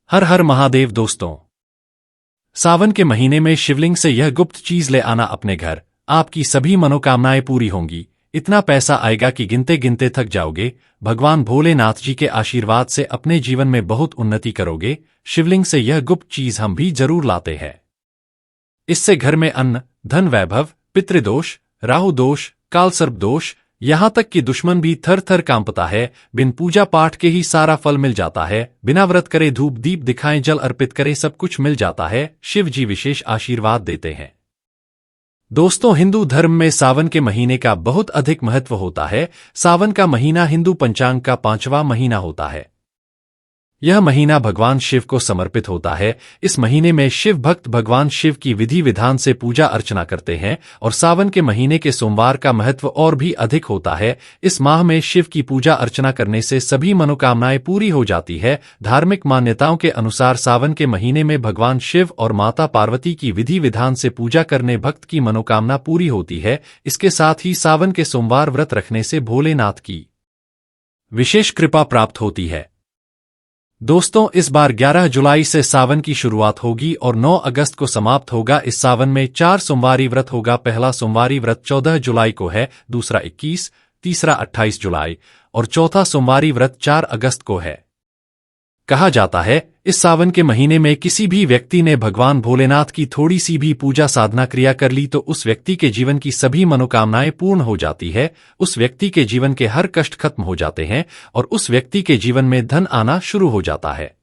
हर हर महादेव दोस्तों। सावन के महीने में शिवलिंग से यह गुप्त चीज ले आना अपने घर, आपकी सभी मनोकामनाएं पूरी होंगी। इतना पैसा आएगा कि गिनते गिनते थक जाओगे। भगवान भोलेनाथ जी के आशीर्वाद से अपने जीवन में बहुत उन्नति करोगे। शिवलिंग से यह गुप्त चीज हम भी जरूर लाते हैं। इससे घर में अन्न, धन, वैभव, पितृदोष, राहु दोष, कालसर्प दोष, यहां तक कि दुश्मन भी थर थर कांपता है। बिन पूजा पाठ के ही सारा फल मिल जाता है। बिना व्रत करे, धूप दीप दिखाएं, जल अर्पित करे, सब कुछ मिल जाता है। शिव जी विशेष आशीर्वाद देते हैं। दोस्तों, हिंदू धर्म में सावन के महीने का बहुत अधिक महत्व होता है। सावन का महीना हिंदू पंचांग का 5वां महीना होता है। यह महीना भगवान शिव को समर्पित होता है। इस महीने में शिव भक्त भगवान शिव की विधि विधान से पूजा अर्चना करते हैं और सावन के महीने के सोमवार का महत्व और भी अधिक होता है। इस माह में शिव की पूजा अर्चना करने से सभी मनोकामनाएं पूरी हो जाती है। धार्मिक मान्यताओं के अनुसार सावन के महीने में भगवान शिव और माता पार्वती की विधि विधान से पूजा करने भक्त की मनोकामना पूरी होती है। इसके साथ ही सावन के सोमवार व्रत रखने से भोलेनाथ की विशेष कृपा प्राप्त होती है। दोस्तों, इस बार 11 जुलाई से सावन की शुरुआत होगी और 9 अगस्त को समाप्त होगा। इस सावन में 4 सोमवारी व्रत होगा। पहला सोमवारी व्रत 14 जुलाई को है, दूसरा 21, तीसरा 28 जुलाई और चौथा सोमवारी व्रत 4 अगस्त को है। कहा जाता है, इस सावन के महीने में किसी भी व्यक्ति ने भगवान भोलेनाथ की थोड़ी सी भी पूजा साधना क्रिया कर ली तो उस व्यक्ति के जीवन की सभी मनोकामनाएं पूर्ण हो जाती है। उस व्यक्ति के जीवन के हर कष्ट खत्म हो जाते हैं और उस व्यक्ति के जीवन में धन आना शुरू हो जाता है।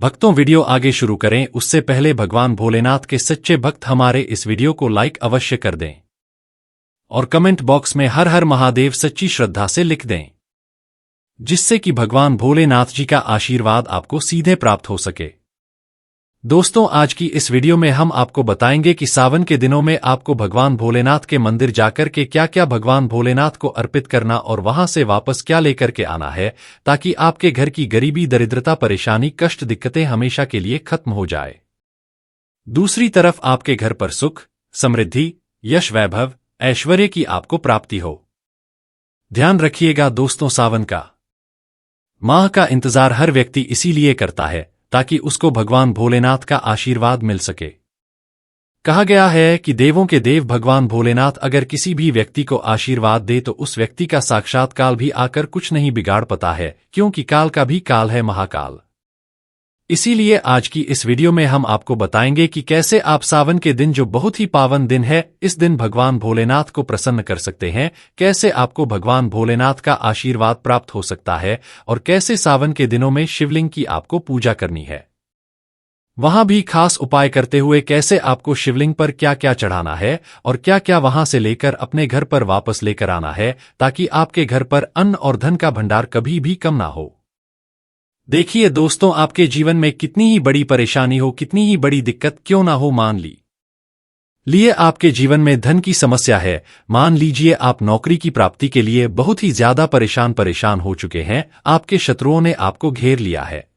भक्तों, वीडियो आगे शुरू करें उससे पहले भगवान भोलेनाथ के सच्चे भक्त हमारे इस वीडियो को लाइक अवश्य कर दें और कमेंट बॉक्स में हर हर महादेव सच्ची श्रद्धा से लिख दें, जिससे कि भगवान भोलेनाथ जी का आशीर्वाद आपको सीधे प्राप्त हो सके। दोस्तों, आज की इस वीडियो में हम आपको बताएंगे कि सावन के दिनों में आपको भगवान भोलेनाथ के मंदिर जाकर के क्या क्या भगवान भोलेनाथ को अर्पित करना और वहां से वापस क्या लेकर के आना है, ताकि आपके घर की गरीबी, दरिद्रता, परेशानी, कष्ट, दिक्कतें हमेशा के लिए खत्म हो जाए। दूसरी तरफ आपके घर पर सुख, समृद्धि, यश, वैभव, ऐश्वर्य की आपको प्राप्ति हो। ध्यान रखिएगा दोस्तों, सावन का माह का इंतजार हर व्यक्ति इसीलिए करता है ताकि उसको भगवान भोलेनाथ का आशीर्वाद मिल सके। कहा गया है कि देवों के देव भगवान भोलेनाथ अगर किसी भी व्यक्ति को आशीर्वाद दे तो उस व्यक्ति का साक्षात काल भी आकर कुछ नहीं बिगाड़ पाता है, क्योंकि काल का भी काल है महाकाल। इसीलिए आज की इस वीडियो में हम आपको बताएंगे कि कैसे आप सावन के दिन, जो बहुत ही पावन दिन है, इस दिन भगवान भोलेनाथ को प्रसन्न कर सकते हैं, कैसे आपको भगवान भोलेनाथ का आशीर्वाद प्राप्त हो सकता है और कैसे सावन के दिनों में शिवलिंग की आपको पूजा करनी है। वहां भी खास उपाय करते हुए कैसे आपको शिवलिंग पर क्या क्या चढ़ाना है और क्या क्या वहां से लेकर अपने घर पर वापस लेकर आना है, ताकि आपके घर पर अन्न और धन का भंडार कभी भी कम ना हो। देखिए दोस्तों, आपके जीवन में कितनी ही बड़ी परेशानी हो, कितनी ही बड़ी दिक्कत क्यों ना हो, मान लिए आपके जीवन में धन की समस्या है, मान लीजिए आप नौकरी की प्राप्ति के लिए बहुत ही ज्यादा परेशान हो चुके हैं, आपके शत्रुओं ने आपको घेर लिया है,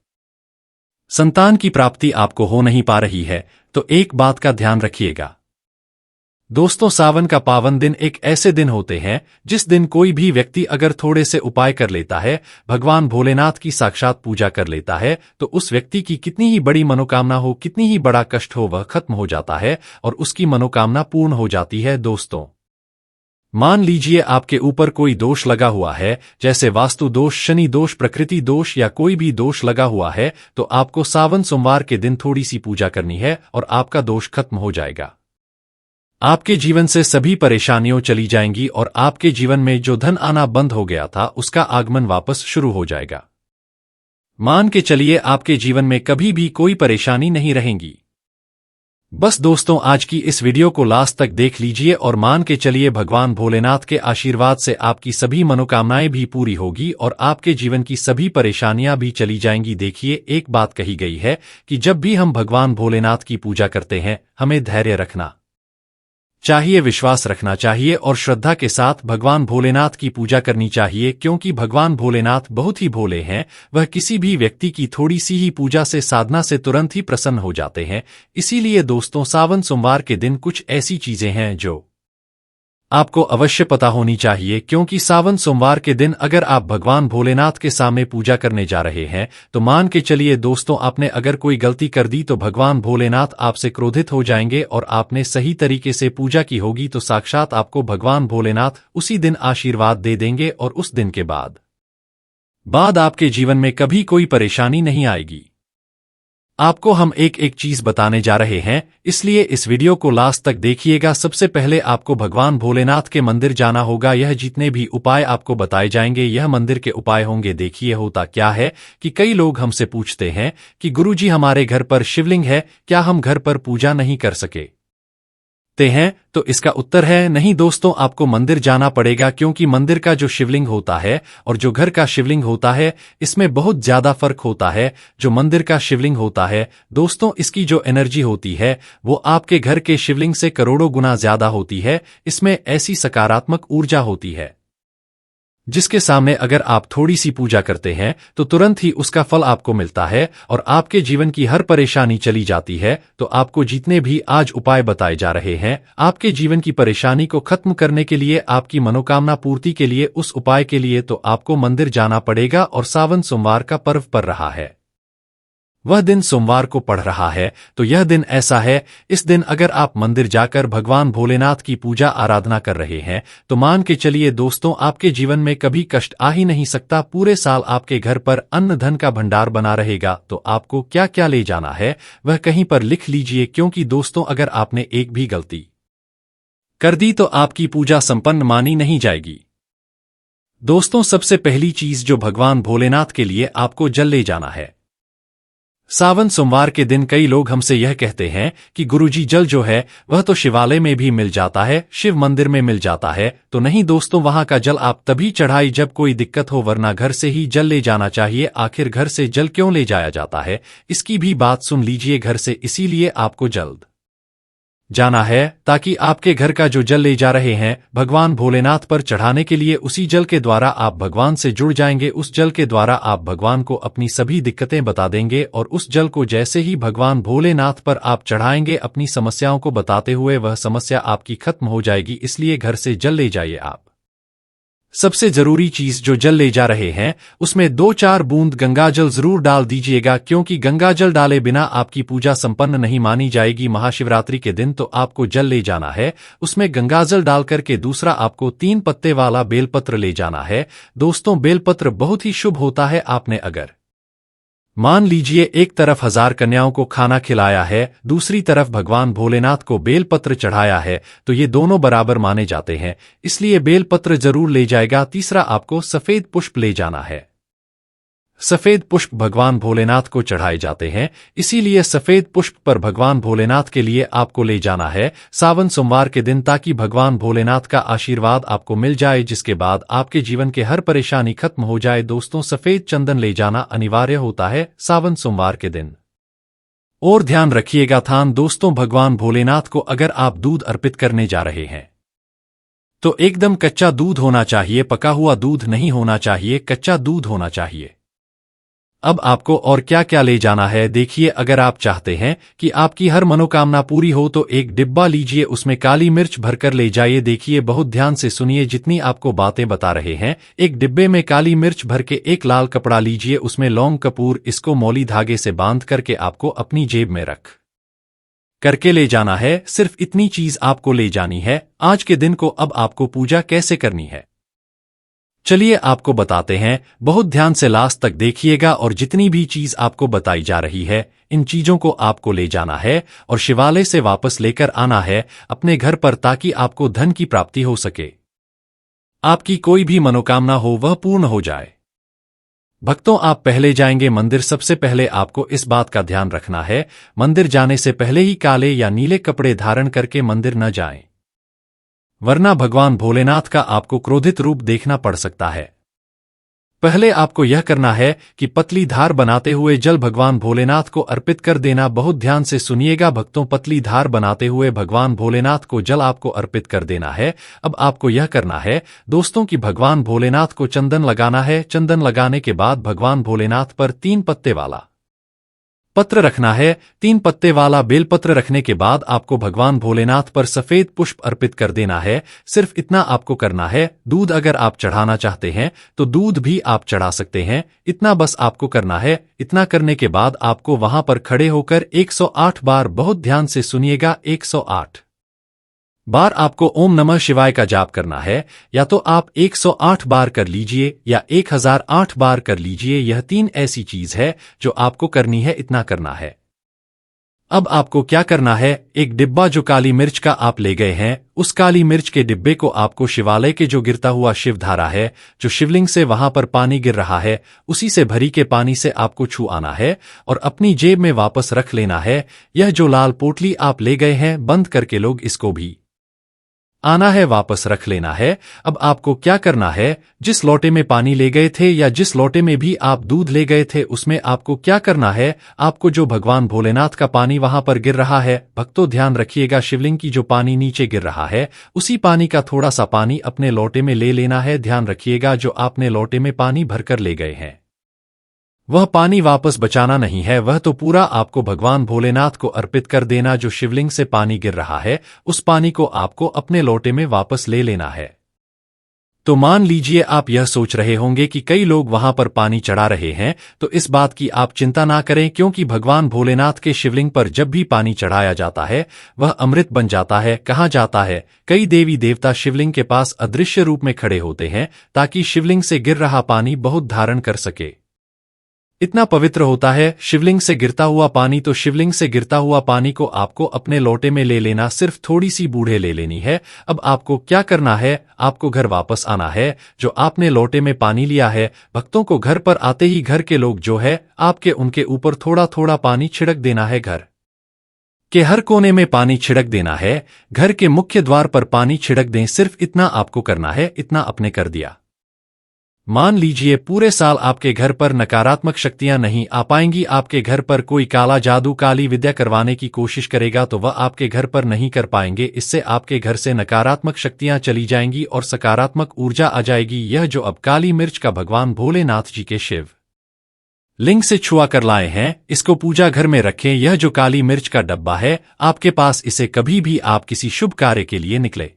संतान की प्राप्ति आपको हो नहीं पा रही है, तो एक बात का ध्यान रखिएगा दोस्तों, सावन का पावन दिन एक ऐसे दिन होते हैं जिस दिन कोई भी व्यक्ति अगर थोड़े से उपाय कर लेता है, भगवान भोलेनाथ की साक्षात पूजा कर लेता है, तो उस व्यक्ति की कितनी ही बड़ी मनोकामना हो, कितनी ही बड़ा कष्ट हो, वह खत्म हो जाता है और उसकी मनोकामना पूर्ण हो जाती है। दोस्तों, मान लीजिए आपके ऊपर कोई दोष लगा हुआ है, जैसे वास्तु दोष, शनि दोष, प्रकृति दोष या कोई भी दोष लगा हुआ है, तो आपको सावन सोमवार के दिन थोड़ी सी पूजा करनी है और आपका दोष खत्म हो जाएगा। आपके जीवन से सभी परेशानियां चली जाएंगी और आपके जीवन में जो धन आना बंद हो गया था उसका आगमन वापस शुरू हो जाएगा। मान के चलिए आपके जीवन में कभी भी कोई परेशानी नहीं रहेगी। बस दोस्तों, आज की इस वीडियो को लास्ट तक देख लीजिए और मान के चलिए भगवान भोलेनाथ के आशीर्वाद से आपकी सभी मनोकामनाएं भी पूरी होगी और आपके जीवन की सभी परेशानियां भी चली जाएंगी। देखिए, एक बात कही गई है कि जब भी हम भगवान भोलेनाथ की पूजा करते हैं, हमें धैर्य रखना चाहिए, विश्वास रखना चाहिए और श्रद्धा के साथ भगवान भोलेनाथ की पूजा करनी चाहिए, क्योंकि भगवान भोलेनाथ बहुत ही भोले हैं। वह किसी भी व्यक्ति की थोड़ी सी ही पूजा से, साधना से तुरंत ही प्रसन्न हो जाते हैं। इसीलिए दोस्तों, सावन सोमवार के दिन कुछ ऐसी चीजें हैं जो आपको अवश्य पता होनी चाहिए, क्योंकि सावन सोमवार के दिन अगर आप भगवान भोलेनाथ के सामने पूजा करने जा रहे हैं तो मान के चलिए दोस्तों, आपने अगर कोई गलती कर दी तो भगवान भोलेनाथ आपसे क्रोधित हो जाएंगे, और आपने सही तरीके से पूजा की होगी तो साक्षात आपको भगवान भोलेनाथ उसी दिन आशीर्वाद दे देंगे, और उस दिन के बाद आपके जीवन में कभी कोई परेशानी नहीं आएगी। आपको हम एक एक चीज बताने जा रहे हैं, इसलिए इस वीडियो को लास्ट तक देखिएगा। सबसे पहले आपको भगवान भोलेनाथ के मंदिर जाना होगा। यह जितने भी उपाय आपको बताए जाएंगे यह मंदिर के उपाय होंगे। देखिए होता क्या है कि कई लोग हमसे पूछते हैं कि गुरुजी हमारे घर पर शिवलिंग है, क्या हम घर पर पूजा नहीं कर सके हैं? तो इसका उत्तर है नहीं दोस्तों, आपको मंदिर जाना पड़ेगा, क्योंकि मंदिर का जो शिवलिंग होता है और जो घर का शिवलिंग होता है इसमें बहुत ज्यादा फर्क होता है। जो मंदिर का शिवलिंग होता है दोस्तों, इसकी जो एनर्जी होती है वो आपके घर के शिवलिंग से करोड़ों गुना ज्यादा होती है। इसमें ऐसी सकारात्मक ऊर्जा होती है जिसके सामने अगर आप थोड़ी सी पूजा करते हैं तो तुरंत ही उसका फल आपको मिलता है और आपके जीवन की हर परेशानी चली जाती है। तो आपको जितने भी आज उपाय बताए जा रहे हैं आपके जीवन की परेशानी को खत्म करने के लिए, आपकी मनोकामना पूर्ति के लिए, उस उपाय के लिए तो आपको मंदिर जाना पड़ेगा। और सावन सोमवार का पर्व पड़ रहा है, वह दिन सोमवार को पड़ रहा है, तो यह दिन ऐसा है, इस दिन अगर आप मंदिर जाकर भगवान भोलेनाथ की पूजा आराधना कर रहे हैं तो मान के चलिए दोस्तों, आपके जीवन में कभी कष्ट आ ही नहीं सकता। पूरे साल आपके घर पर अन्न धन का भंडार बना रहेगा। तो आपको क्या क्या ले जाना है वह कहीं पर लिख लीजिए, क्योंकि दोस्तों अगर आपने एक भी गलती कर दी तो आपकी पूजा संपन्न मानी नहीं जाएगी। दोस्तों सबसे पहली चीज जो भगवान भोलेनाथ के लिए आपको जल ले जाना है। सावन सोमवार के दिन कई लोग हमसे यह कहते हैं कि गुरुजी जल जो है वह तो शिवालय में भी मिल जाता है, शिव मंदिर में मिल जाता है। तो नहीं दोस्तों, वहां का जल आप तभी चढ़ाई जब कोई दिक्कत हो, वरना घर से ही जल ले जाना चाहिए। आखिर घर से जल क्यों ले जाया जाता है इसकी भी बात सुन लीजिए। घर से इसीलिए आपको जल्द जाना है ताकि आपके घर का जो जल ले जा रहे हैं भगवान भोलेनाथ पर चढ़ाने के लिए, उसी जल के द्वारा आप भगवान से जुड़ जाएंगे। उस जल के द्वारा आप भगवान को अपनी सभी दिक्कतें बता देंगे, और उस जल को जैसे ही भगवान भोलेनाथ पर आप चढ़ाएंगे अपनी समस्याओं को बताते हुए, वह समस्या आपकी खत्म हो जाएगी। इसलिए घर से जल ले जाइए आप। सबसे जरूरी चीज जो जल ले जा रहे हैं उसमें 2-4 बूंद गंगाजल जरूर डाल दीजिएगा, क्योंकि गंगाजल डाले बिना आपकी पूजा संपन्न नहीं मानी जाएगी। महाशिवरात्रि के दिन तो आपको जल ले जाना है, उसमें गंगाजल डाल करके दूसरा आपको 3 पत्ते वाला बेलपत्र ले जाना है। दोस्तों बेलपत्र बहुत ही शुभ होता है। आपने अगर मान लीजिए एक तरफ 1000 कन्याओं को खाना खिलाया है, दूसरी तरफ भगवान भोलेनाथ को बेलपत्र चढ़ाया है, तो ये दोनों बराबर माने जाते हैं, इसलिए बेलपत्र जरूर ले जाएगा। तीसरा आपको सफेद पुष्प ले जाना है। सफेद पुष्प भगवान भोलेनाथ को चढ़ाए जाते हैं, इसीलिए सफेद पुष्प पर भगवान भोलेनाथ के लिए आपको ले जाना है सावन सोमवार के दिन, ताकि भगवान भोलेनाथ का आशीर्वाद आपको मिल जाए, जिसके बाद आपके जीवन के हर परेशानी खत्म हो जाए। दोस्तों सफेद चंदन ले जाना अनिवार्य होता है सावन सोमवार के दिन। और ध्यान रखिएगा थान दोस्तों, भगवान भोलेनाथ को अगर आप दूध अर्पित करने जा रहे हैं तो एकदम कच्चा दूध होना चाहिए, पका हुआ दूध नहीं होना चाहिए, कच्चा दूध होना चाहिए। अब आपको और क्या क्या ले जाना है देखिए। अगर आप चाहते हैं कि आपकी हर मनोकामना पूरी हो तो एक डिब्बा लीजिए, उसमें काली मिर्च भरकर ले जाइए। देखिए बहुत ध्यान से सुनिए जितनी आपको बातें बता रहे हैं। एक डिब्बे में काली मिर्च भर के एक लाल कपड़ा लीजिए, उसमें लौंग कपूर, इसको मौली धागे से बांध करके आपको अपनी जेब में रख करके ले जाना है। सिर्फ इतनी चीज आपको ले जानी है आज के दिन को। अब आपको पूजा कैसे करनी है चलिए आपको बताते हैं, बहुत ध्यान से लास्ट तक देखिएगा। और जितनी भी चीज आपको बताई जा रही है इन चीजों को आपको ले जाना है और शिवालय से वापस लेकर आना है अपने घर पर, ताकि आपको धन की प्राप्ति हो सके, आपकी कोई भी मनोकामना हो वह पूर्ण हो जाए। भक्तों आप पहले जाएंगे मंदिर, सबसे पहले आपको इस बात का ध्यान रखना है मंदिर जाने से पहले ही काले या नीले कपड़े धारण करके मंदिर न जाएं, वरना भगवान भोलेनाथ का आपको क्रोधित रूप देखना पड़ सकता है। पहले आपको यह करना है कि पतली धार बनाते हुए जल भगवान भोलेनाथ को अर्पित कर देना। बहुत ध्यान से सुनिएगा भक्तों, पतली धार बनाते हुए भगवान भोलेनाथ को जल आपको अर्पित कर देना है। अब आपको यह करना है दोस्तों कि भगवान भोलेनाथ को चंदन लगाना है। चंदन लगाने के बाद भगवान भोलेनाथ पर 3 पत्ते वाला पत्र रखना है। 3 पत्ते वाला बेलपत्र रखने के बाद आपको भगवान भोलेनाथ पर सफेद पुष्प अर्पित कर देना है। सिर्फ इतना आपको करना है। दूध अगर आप चढ़ाना चाहते हैं तो दूध भी आप चढ़ा सकते हैं। इतना बस आपको करना है। इतना करने के बाद आपको वहां पर खड़े होकर 108 बार, बहुत ध्यान से सुनिएगा, 108 बार आपको ओम नमः शिवाय का जाप करना है। या तो आप 108 बार कर लीजिए या 1008 बार कर लीजिए। यह 3 ऐसी चीज है जो आपको करनी है। इतना करना है। अब आपको क्या करना है, एक डिब्बा जो काली मिर्च का आप ले गए हैं, उस काली मिर्च के डिब्बे को आपको शिवालय के जो गिरता हुआ शिवधारा है, जो शिवलिंग से वहां पर पानी गिर रहा है, उसी से भरी के पानी से आपको छू आना है और अपनी जेब में वापस रख लेना है। यह जो लाल पोटली आप ले गए हैं, बंद करके लोग इसको भी आना है, वापस रख लेना है। अब आपको क्या करना है, जिस लोटे में पानी ले गए थे या जिस लोटे में भी आप दूध ले गए थे, उसमें आपको क्या करना है, आपको जो भगवान भोलेनाथ का पानी वहां पर गिर रहा है, भक्तों ध्यान रखिएगा, शिवलिंग की जो पानी नीचे गिर रहा है, उसी पानी का थोड़ा सा पानी अपने लोटे में ले लेना है। ध्यान रखिएगा, जो आपने लोटे में पानी भरकर ले गए हैं, वह पानी वापस बचाना नहीं है, वह तो पूरा आपको भगवान भोलेनाथ को अर्पित कर देना। जो शिवलिंग से पानी गिर रहा है, उस पानी को आपको अपने लोटे में वापस ले लेना है। तो मान लीजिए आप यह सोच रहे होंगे कि कई लोग वहां पर पानी चढ़ा रहे हैं, तो इस बात की आप चिंता ना करें, क्योंकि भगवान भोलेनाथ के शिवलिंग पर जब भी पानी चढ़ाया जाता है, वह अमृत बन जाता है। कहा जाता है कई देवी देवता शिवलिंग के पास अदृश्य रूप में खड़े होते हैं, ताकि शिवलिंग से गिर रहा पानी बहुत धारण कर सके। इतना पवित्र होता है शिवलिंग से गिरता हुआ पानी। तो शिवलिंग से गिरता हुआ पानी को आपको अपने लोटे में ले लेना, सिर्फ थोड़ी सी बूढ़े ले लेनी है। अब आपको क्या करना है, आपको घर वापस आना है। जो आपने लोटे में पानी लिया है, भक्तों को घर पर आते ही घर के लोग जो है आपके, उनके ऊपर थोड़ा थोड़ा पानी छिड़क देना है। घर के हर कोने में पानी छिड़क देना है। घर के मुख्य द्वार पर पानी छिड़क दें, सिर्फ इतना आपको करना है। इतना आपने कर दिया, मान लीजिए पूरे साल आपके घर पर नकारात्मक शक्तियां नहीं आ पाएंगी। आपके घर पर कोई काला जादू, काली विद्या करवाने की कोशिश करेगा तो वह आपके घर पर नहीं कर पाएंगे। इससे आपके घर से नकारात्मक शक्तियां चली जाएंगी और सकारात्मक ऊर्जा आ जाएगी। यह जो अब काली मिर्च का भगवान भोलेनाथ जी के शिव लिंग से छुआ कर लाए हैं, इसको पूजा घर में रखें। यह जो काली मिर्च का डब्बा है आपके पास, इसे कभी भी आप किसी शुभ कार्य के लिए निकले,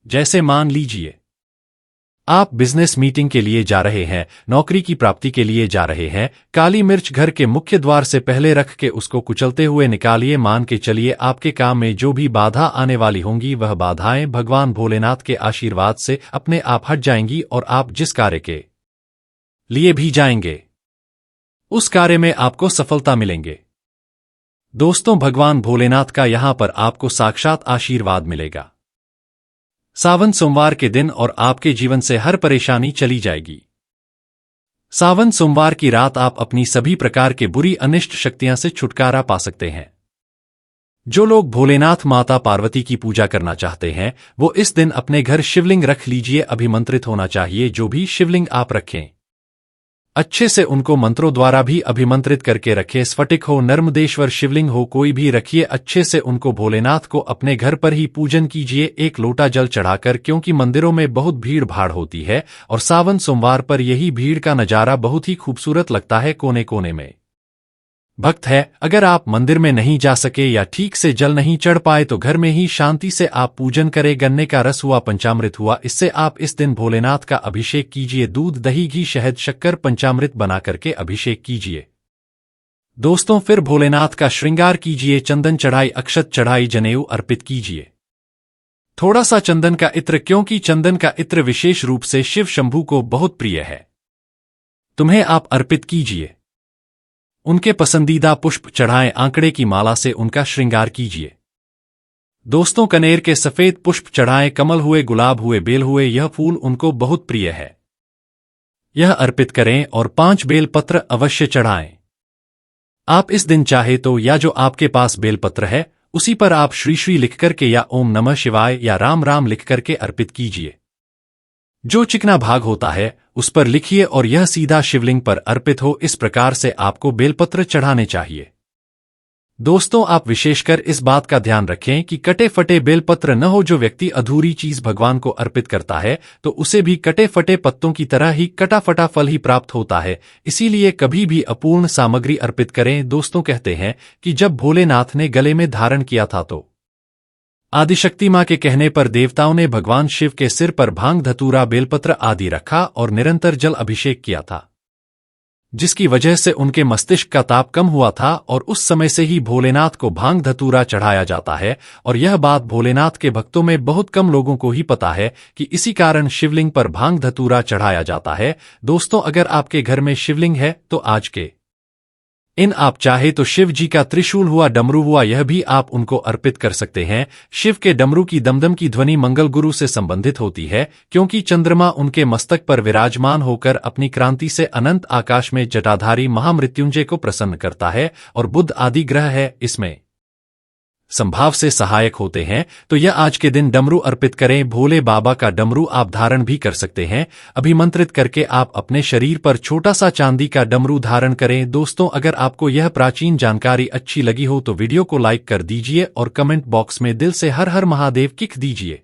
जैसे मान लीजिए आप बिजनेस मीटिंग के लिए जा रहे हैं, नौकरी की प्राप्ति के लिए जा रहे हैं, काली मिर्च घर के मुख्य द्वार से पहले रख के उसको कुचलते हुए निकालिए। मान के चलिए आपके काम में जो भी बाधा आने वाली होंगी, वह बाधाएं भगवान भोलेनाथ के आशीर्वाद से अपने आप हट जाएंगी और आप जिस कार्य के लिए भी जाएंगे, उस कार्य में आपको सफलता मिलेंगे। दोस्तों, भगवान भोलेनाथ का यहां पर आपको साक्षात आशीर्वाद मिलेगा। सावन सोमवार के दिन और आपके जीवन से हर परेशानी चली जाएगी। सावन सोमवार की रात आप अपनी सभी प्रकार के बुरी अनिष्ट शक्तियां से छुटकारा पा सकते हैं। जो लोग भोलेनाथ माता पार्वती की पूजा करना चाहते हैं, वो इस दिन अपने घर शिवलिंग रख लीजिए। अभिमंत्रित होना चाहिए। जो भी शिवलिंग आप रखें, अच्छे से उनको मंत्रों द्वारा भी अभिमंत्रित करके रखें। स्फटिक हो, नर्मदेश्वर शिवलिंग हो, कोई भी रखिए। अच्छे से उनको भोलेनाथ को अपने घर पर ही पूजन कीजिए, एक लोटा जल चढ़ाकर, क्योंकि मंदिरों में बहुत भीड़ भाड़ होती है और सावन सोमवार पर यही भीड़ का नजारा बहुत ही खूबसूरत लगता है। कोने कोने में भक्त है। अगर आप मंदिर में नहीं जा सके या ठीक से जल नहीं चढ़ पाए तो घर में ही शांति से आप पूजन करें। गन्ने का रस हुआ, पंचामृत हुआ, इससे आप इस दिन भोलेनाथ का अभिषेक कीजिए। दूध, दही, घी, शहद, शक्कर, पंचामृत बना करके अभिषेक कीजिए। दोस्तों, फिर भोलेनाथ का श्रृंगार कीजिए। चंदन चढ़ाई, अक्षत चढ़ाई, जनेऊ अर्पित कीजिए। थोड़ा सा चंदन का इत्र, क्योंकि चंदन का इत्र विशेष रूप से शिव शंभू को बहुत प्रिय है, तुम्हें आप अर्पित कीजिए। उनके पसंदीदा पुष्प चढ़ाएं। आंकड़े की माला से उनका श्रृंगार कीजिए। दोस्तों, कनेर के सफेद पुष्प चढ़ाएं। कमल हुए, गुलाब हुए, बेल हुए, यह फूल उनको बहुत प्रिय है, यह अर्पित करें। और 5 बेल पत्र अवश्य चढ़ाएं। आप इस दिन चाहे तो या जो आपके पास बेलपत्र है उसी पर आप श्री श्री लिख करके या ओम नमः शिवाय या राम राम लिख करके अर्पित कीजिए। जो चिकना भाग होता है उस पर लिखिए और यह सीधा शिवलिंग पर अर्पित हो। इस प्रकार से आपको बेलपत्र चढ़ाने चाहिए। दोस्तों, आप विशेषकर इस बात का ध्यान रखें कि कटे फटे बेलपत्र न हो। जो व्यक्ति अधूरी चीज भगवान को अर्पित करता है तो उसे भी कटे फटे पत्तों की तरह ही कटा फटा फल ही प्राप्त होता है। इसीलिए कभी भी अपूर्ण सामग्री अर्पित करें। दोस्तों, कहते हैं कि जब भोलेनाथ ने गले में धारण किया था तो आदिशक्ति मां के कहने पर देवताओं ने भगवान शिव के सिर पर भांग, धतूरा, बेलपत्र आदि रखा और निरंतर जल अभिषेक किया था, जिसकी वजह से उनके मस्तिष्क का ताप कम हुआ था और उस समय से ही भोलेनाथ को भांग धतूरा चढ़ाया जाता है। और यह बात भोलेनाथ के भक्तों में बहुत कम लोगों को ही पता है कि इसी कारण शिवलिंग पर भांग धतूरा चढ़ाया जाता है। दोस्तों, अगर आपके घर में शिवलिंग है तो आज के आप चाहे तो शिव जी का त्रिशूल हुआ, डमरू हुआ, यह भी आप उनको अर्पित कर सकते हैं। शिव के डमरू की दमदम की ध्वनि मंगल गुरु से संबंधित होती है, क्योंकि चंद्रमा उनके मस्तक पर विराजमान होकर अपनी क्रांति से अनंत आकाश में जटाधारी महामृत्युंजय को प्रसन्न करता है और बुध आदि ग्रह है इसमें संभाव से सहायक होते हैं। तो यह आज के दिन डमरू अर्पित करें। भोले बाबा का डमरू आप धारण भी कर सकते हैं। अभिमंत्रित करके आप अपने शरीर पर छोटा सा चांदी का डमरू धारण करें। दोस्तों, अगर आपको यह प्राचीन जानकारी अच्छी लगी हो तो वीडियो को लाइक कर दीजिए और कमेंट बॉक्स में दिल से हर हर महादेव लिख दीजिए।